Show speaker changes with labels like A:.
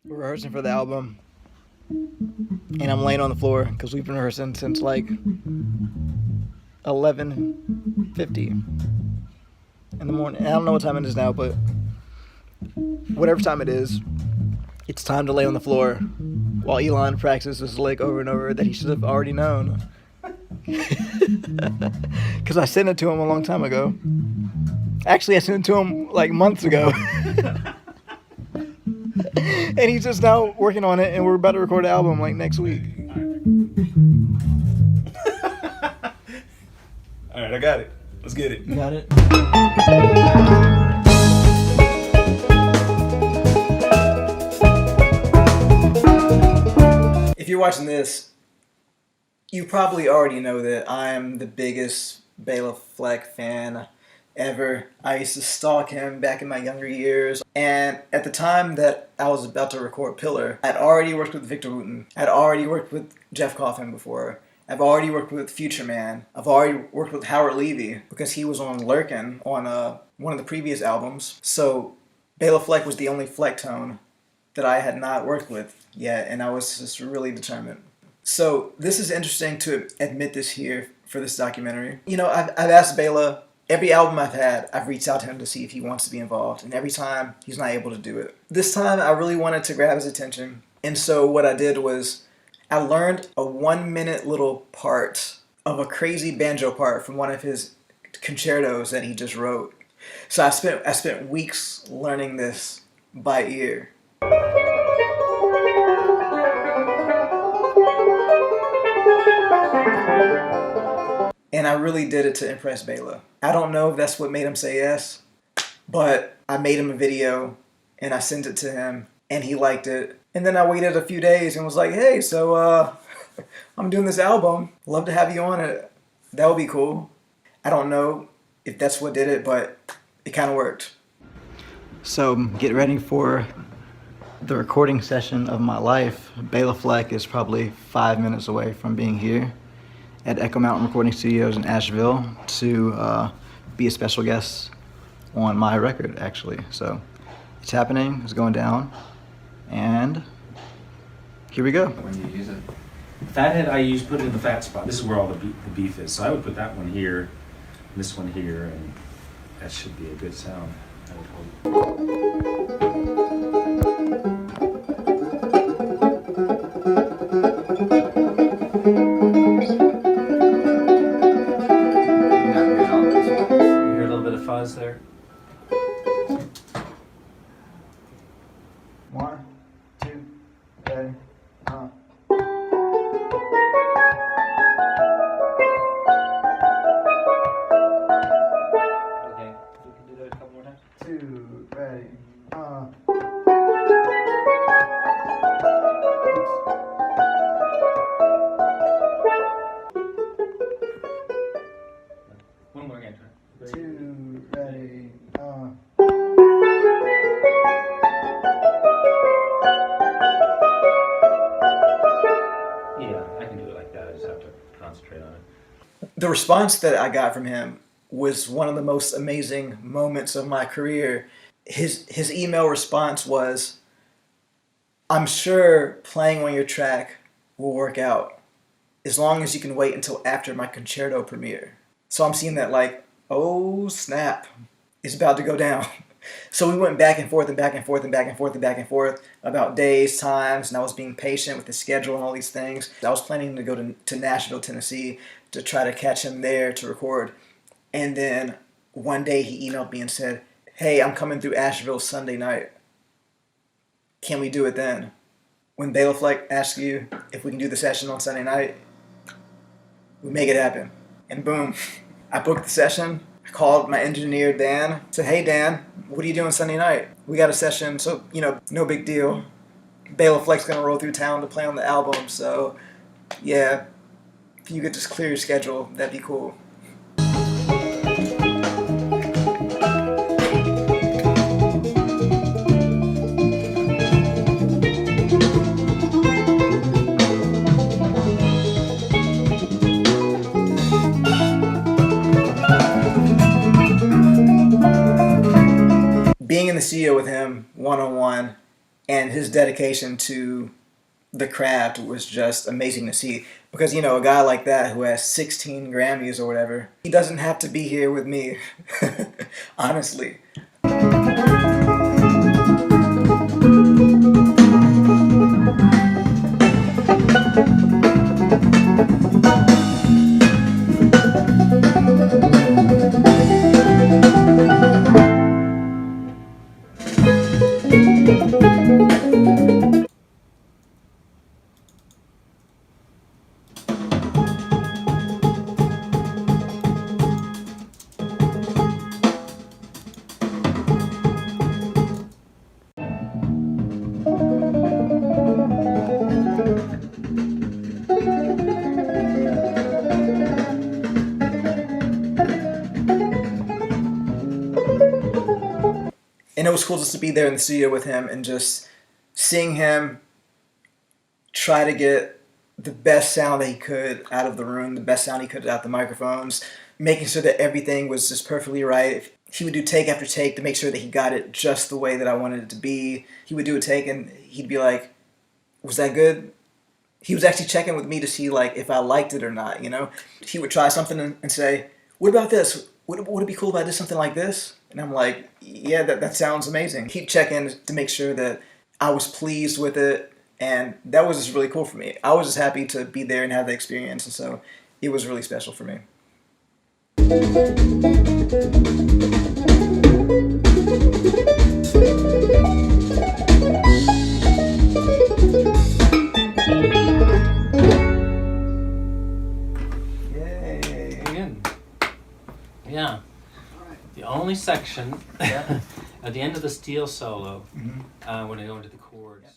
A: We're rehearsing for the album, and I'm laying on the floor because we've been rehearsing since like 11:50 in the morning. And I don't know what time it is now, but whatever time it is, it's time to lay on the floor while Elon practices his lick over and over that he should have already known. Because I sent it to him a long time ago. Actually, I sent it to him like months ago. And he's just now working on it, and we're about to record an album like next week.
B: All right, I got it. Let's get it.
A: You got it? If you're watching this, you probably already know that I am the biggest Béla Fleck fan ever. I used to stalk him back in my younger years, and at the time that I was about to record Pillar, I'd already worked with Victor Wooten. I'd already worked with Jeff Coffin before. I've already worked with Future Man. I've already worked with Howard Levy because he was on Lurkin on one of the previous albums. So Béla Fleck was the only Fleck tone that I had not worked with yet, and I was just really determined. So this is interesting to admit this here for this documentary. You know, I've asked Béla, every album I've had, I've reached out to him to see if he wants to be involved, and every time he's not able to do it. This time I really wanted to grab his attention, and so what I did was I learned a 1-minute little part of a crazy banjo part from one of his concertos that he just wrote. So I spent weeks learning this by ear. And I really did it to impress Béla. I don't know if that's what made him say yes, but I made him a video and I sent it to him and he liked it. And then I waited a few days and was like, hey, so I'm doing this album. Love to have you on it. That would be cool. I don't know if that's what did it, but it kind of worked. So get ready for the recording session of my life. Béla Fleck is probably 5 minutes away from being here at Echo Mountain Recording Studios in Asheville to be a special guest on my record, actually. So it's happening, it's going down, and here we go.
B: When you use it, fathead, I put it in the fat spot. This is where all the beef is. So I would put that one here, this one here, and that should be a good sound. I would hope. Fuzz there.
A: 1, 2, ready,
B: Okay, we can do that a couple more times.
A: 2, ready,
B: One more again, try.
A: 2, ready,
B: Yeah, I can do it like that. I just have to concentrate on it.
A: The response that I got from him was one of the most amazing moments of my career. His email response was, I'm sure playing on your track will work out as long as you can wait until after my concerto premiere. So I'm seeing that like, oh snap, it's about to go down. So we went back and forth and back and forth and back and forth and back and forth about days, times, and I was being patient with the schedule and all these things. I was planning to go to Nashville, Tennessee to try to catch him there to record. And then one day he emailed me and said, hey, I'm coming through Asheville Sunday night. Can we do it then? When Béla Fleck asks you if we can do the session on Sunday night, we make it happen. And boom, I booked the session. I called my engineer, Dan. Said, hey, Dan, what are you doing Sunday night? We got a session, so, you know, no big deal. Béla Fleck's going to roll through town to play on the album, so, yeah, if you could just clear your schedule, that'd be cool. Being in the studio with him one-on-one And his dedication to the craft was just amazing to see. Because, you know, a guy like that who has 16 Grammys or whatever, he doesn't have to be here with me, honestly. And it was cool just to be there in the studio with him and just seeing him try to get the best sound that he could out of the room, the best sound he could out the microphones, making sure that everything was just perfectly right. He would do take after take to make sure that he got it just the way that I wanted it to be. He would do a take and he'd be like, was that good? He was actually checking with me to see like if I liked it or not, you know? He would try something and say, what about this? Would it be cool if I did something like this? And I'm like, yeah, that sounds amazing. He'd check in to make sure that I was pleased with it, and that was just really cool for me. I was just happy to be there and have the experience, and so it was really special for me. Yay.
C: Again. Yeah. The only section at the end of the steel solo, when I go into the chords.